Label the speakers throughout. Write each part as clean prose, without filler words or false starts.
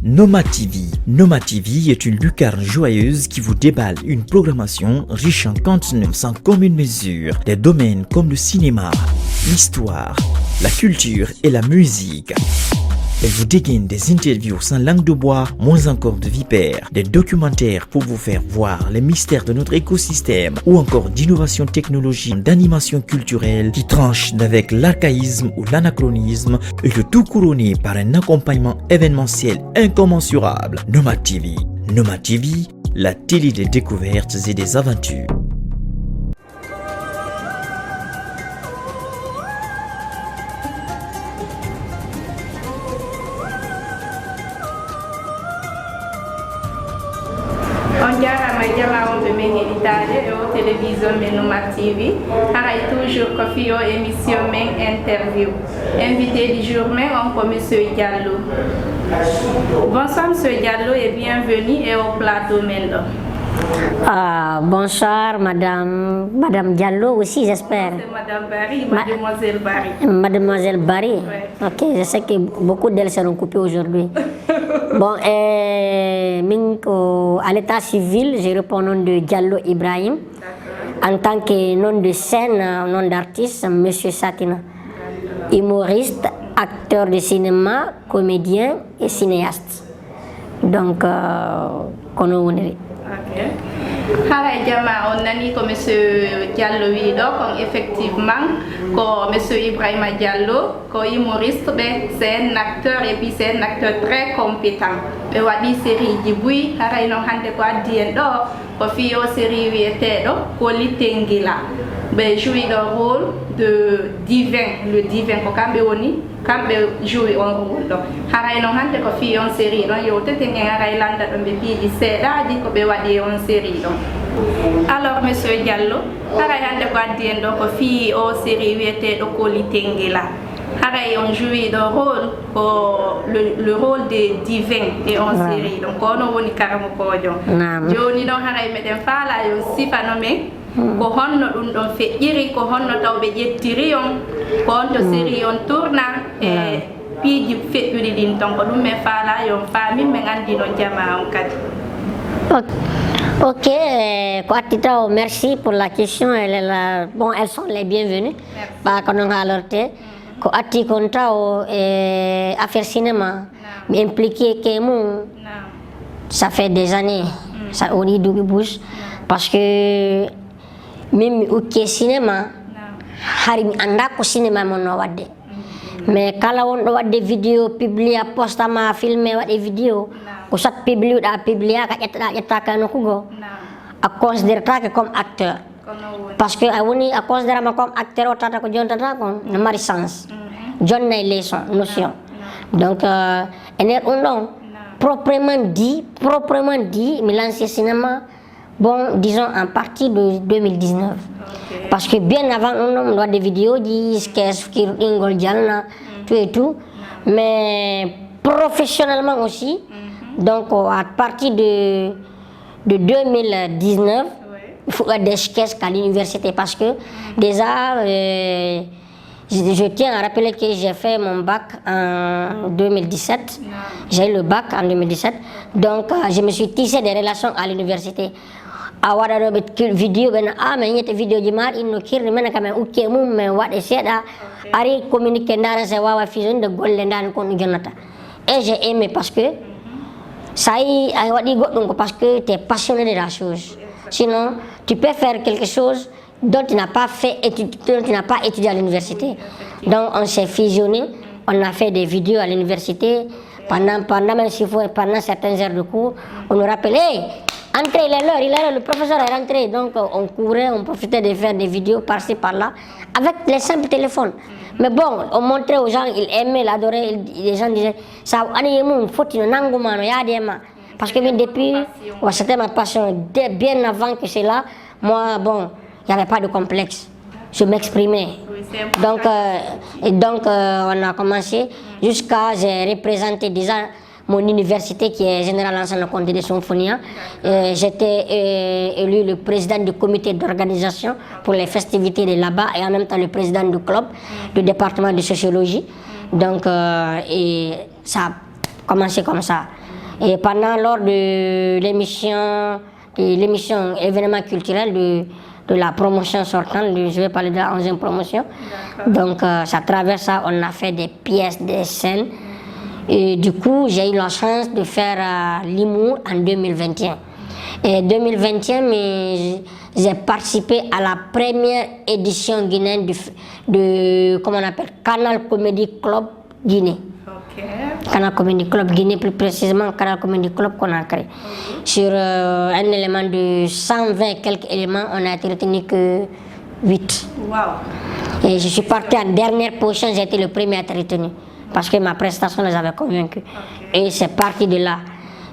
Speaker 1: Noma TV. Noma TV est une lucarne joyeuse qui vous déballe une programmation riche en contenu sans commune mesure. Des domaines comme le cinéma, l'histoire, la culture et la musique. Elle vous dégaine des interviews sans langue de bois, moins encore de vipères, des documentaires pour vous faire voir les mystères de notre écosystème ou encore d'innovation technologique, d'animation culturelle qui tranche avec l'archaïsme ou l'anachronisme et le tout couronné par un accompagnement événementiel incommensurable. Noma TV. Noma TV, la télé des découvertes et des aventures.
Speaker 2: On jarama jama on be men editade o télévision men Noma TV haray toujours ko fi o émission men interview invité du jour men on ko monsieur Diallo. Bonsoir monsieur Diallo et bienvenue et au plateau men.
Speaker 3: Bonsoir Madame Diallo aussi j'espère.
Speaker 2: C'est Madame Barry, Mademoiselle Barry.
Speaker 3: Mademoiselle Barry.
Speaker 2: Ouais.
Speaker 3: Ok, je sais que beaucoup d'elles seront coupées aujourd'hui. Bon, à l'état civil, je réponds au nom de Diallo Ibrahim. En tant que nom de scène, nom d'artiste, Monsieur Satina. Humoriste, acteur de cinéma, comédien et cinéaste. Donc, qu'on a
Speaker 2: Ok. Haray jama on nani ko monsieur Diallo wi do kon effectivement ko monsieur Ibrahima Diallo ko humoriste be c'est un acteur et puis c'est un acteur très compétent be wadi série Djiboui haray non hande ko addi en do ko fi o série wiete do ko litengila be joue le rôle de divin, le divin ko kambe woni kambe joue un rôle donc haray non hande ko fi on série non yo tete ngi haray landa do be piiji seedaji ko be wadi on série donc. Alors monsieur Diallo haray hande ko addi en do ko fi o série wiete do ko litengila haray on joue le rôle ko le rôle de divin et en série donc ono woni karamo ko joni no haray meden faala yo sifano men ko honno dum don feƴƴiri ko honno tawbe jettiri on ko on to série on tourna e piiji feƴƴuɗi ɗin ton ko ɗum men faala yon faami men andi no jama on kadi.
Speaker 3: Ok, Kwatita, merci pour la question. Bon, elles sont les bienvenues. Parce qu'on a alerté. Ko atti kontao affaire cinéma m'impliqué que ça fait des années ça on dit du bouche parce que même au cinéma harimi anda ko cinéma mon wadde mais kala on do wadde vidéo publier postama filmer wadde vidéo ko sat publier da publier ka etta kan ko go a considérer que comme acteur parce que awoni a considérer comme acteur o tata ko jontata ko no mari sens jonnay leçon notion donc ener on proprement dit me lancer cinéma bon disons en partie de 2019 parce que bien avant on doit des vidéos dit sketch qui ingol jalna tout et tout mais professionnellement aussi donc à partir de 2019 il faut des sketchs à l'université parce que déjà je tiens à rappeler que j'ai fait mon bac en 2017. J'ai eu le bac en 2017. Donc, je me suis tissé des relations à l'université. Awara vidéo mais il y a vidéo de mar il no kirni mena kama ukke mum me wade seda ari communiquer ndara se wawa fusion de golle ndan ko jonata et j'ai aimé parce que ça y a wadi godum parce que tu es passionné de la chose. Sinon, tu peux faire quelque chose dont tu n'as pas fait dont tu n'as pas étudié à l'université. Donc on s'est fusionné, on a fait des vidéos à l'université pendant certaines heures de cours, on nous rappelait hey, entrez, il est l'heure, le professeur est rentré. Donc on courait, on profitait de faire des vidéos par-ci par-là avec les simples téléphones. Mais bon, on montrait aux gens, ils aimaient, ils adoraient, les gens disaient ça faut parce que depuis, c'était ma passion bien avant que cela. Moi, bon, il n'y avait pas de complexe, je m'exprimais. Donc, on a commencé jusqu'à j'ai représenté déjà mon université qui est Général Lansana Conté de Symphonia. J'étais élu le président du comité d'organisation pour les festivités de là-bas et en même temps le président du club du département de sociologie. Donc, et ça a commencé comme ça. Et lors de l'émission événement culturel de la promotion sortante, je vais parler de la 11e promotion. Donc, à travers ça, on a fait des pièces, des scènes. Et du coup, j'ai eu la chance de faire l'humour en 2021. Et 2021, j'ai participé à la première édition guinéenne de comment on appelle, Canal Comedy Club Guinée. Canal Comedy Club Guinée, plus précisément Canal Comedy Club qu'on a créé. Sur un élément de 120 quelques éléments, on a été retenu que 8. Wow. Et je suis parti en dernière position, j'ai été le premier à être retenu. Parce que ma prestation les avait convaincus. Et c'est parti de là.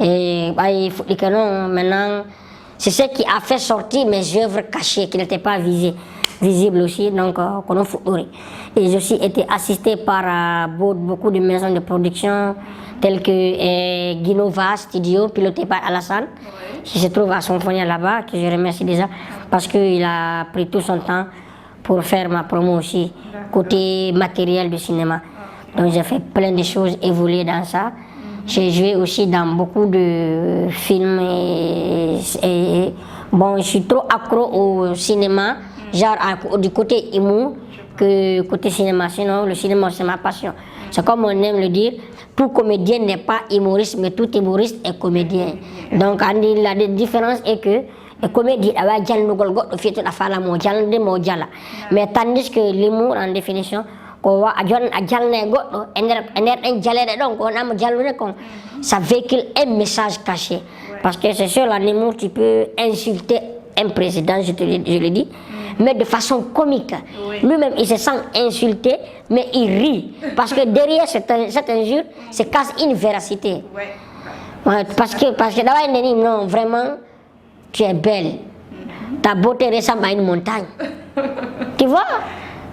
Speaker 3: Et il faut dire que non, maintenant, c'est ce qui a fait sortir mes œuvres cachées, qui n'étaient pas visibles aussi, donc qu'on a foutu. Et j'ai aussi été assisté par beaucoup de maisons de production, telles que Guinova Studio, pilotée par Alassane, qui se trouve à Symphonia là-bas, que je remercie déjà, parce qu'il a pris tout son temps pour faire ma promo aussi, côté matériel du cinéma. Donc j'ai fait plein de choses, évoluer dans ça. J'ai joué aussi dans beaucoup de films et bon, je suis trop accro au cinéma, genre du côté humour que côté cinéma. Sinon, le cinéma, c'est ma passion. C'est comme on aime le dire, tout comédien n'est pas humoriste, mais tout humoriste est comédien. Donc, la différence est que le comédien a mais tandis que l'humour, en définition, ça véhicule un message caché. Parce que c'est sûr, l'humour, tu peux insulter un président, je le dis, mais de façon comique. Lui-même, il se sent insulté, mais il rit. Parce que derrière cette injure, se cache une véracité. Parce que d'abord, il dit non, vraiment, tu es belle. Ta beauté ressemble à une montagne. Tu vois?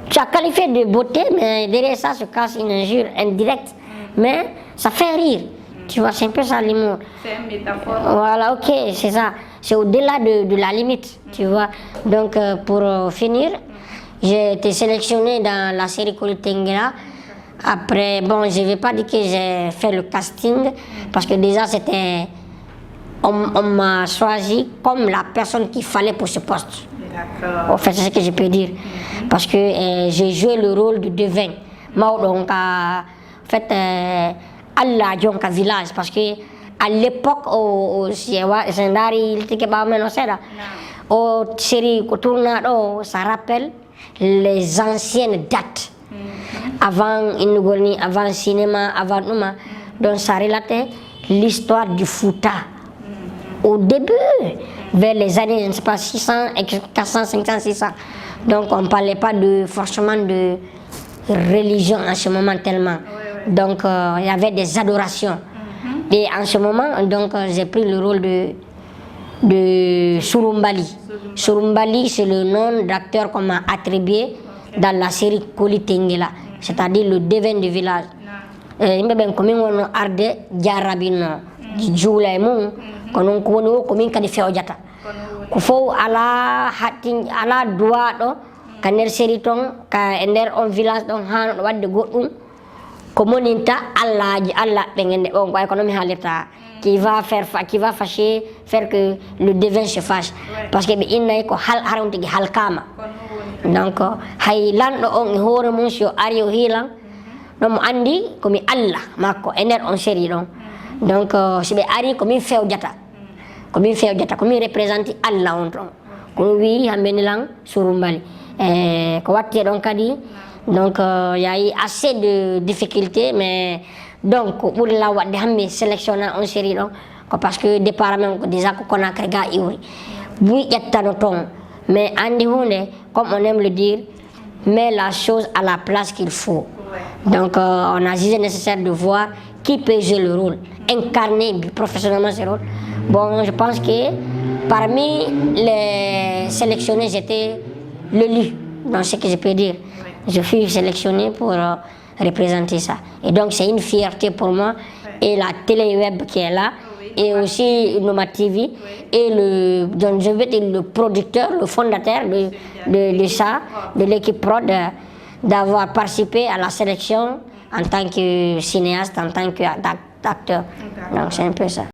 Speaker 3: Tu as qualifié de beauté, mais derrière ça se cache une injure indirecte. Mais ça fait rire. Tu vois, c'est un peu ça l'humour.
Speaker 2: C'est une métaphore.
Speaker 3: Voilà, ok, c'est ça. C'est au-delà de la limite, tu vois. Donc, pour finir, j'ai été sélectionnée dans la série Kolitengela. Après, bon, je ne vais pas dire que j'ai fait le casting, parce que déjà, c'était... On m'a choisi comme la personne qu'il fallait pour ce poste. En fait, c'est ce que je peux dire. Parce que j'ai joué le rôle du devin. Donc, en fait, Allah Djonka village. Parce que à l'époque, au série ça rappelle les anciennes dates. Avant Inugoni, avant le cinéma, avant Nouma. Donc, ça relatait l'histoire du Fouta. Au début, vers les années, je ne sais pas, 600, 400, 500, 600. Donc, on ne parlait pas forcément de religion en ce moment tellement. Donc, il y avait des adorations. Et en ce moment, donc, j'ai pris le rôle de Surumbali. Surumbali, c'est le nom d'acteur qu'on m'a attribué dans la série Kolitengela, c'est-à-dire le devin du village. Il m'a bien commis un arde jarabino, Jules Mou. Kono kono komin kadi fewjata ko fof ala ala droit ɗo ka nder série ton ka nder on village ɗon hano ɗo wadde goɗɗum ko moninta allaji allah ɓe gende on ko mi haalirta qui va fâcher faire que le devin se fâche parce que ɓe innayi ko haron tigi halkama donc hay lanɗo on e hoore mum so ari o hiilan ɗon mo andi komi allah makko e nder on série ɗon. Donc, si je suis comme une feuillata, comme une représente Allah on ton, comme oui, Hambenilang, Surumbali. Donc, il y a eu assez de difficultés, mais donc, pour la voix de sélectionner en série, parce que départ même déjà qu'on a créé Iori. Oui, il y a tant de temps, mais Andy Honde, comme on aime le dire, met la chose à la place qu'il faut. Donc, on a jugé nécessaire de voir qui peut jouer le rôle, incarner professionnellement ce rôle. Bon, je pense que parmi les sélectionnés, j'étais le lit, dans ce que je peux dire. Je fus sélectionné pour représenter ça. Et donc, c'est une fierté pour moi. Et la télé-web qui est là, et aussi Noma TV, et donc je veux dire le producteur, le fondateur de ça, de l'équipe prod, d'avoir participé à la sélection en tant que cinéaste, en tant qu'acteur. Donc c'est un peu ça.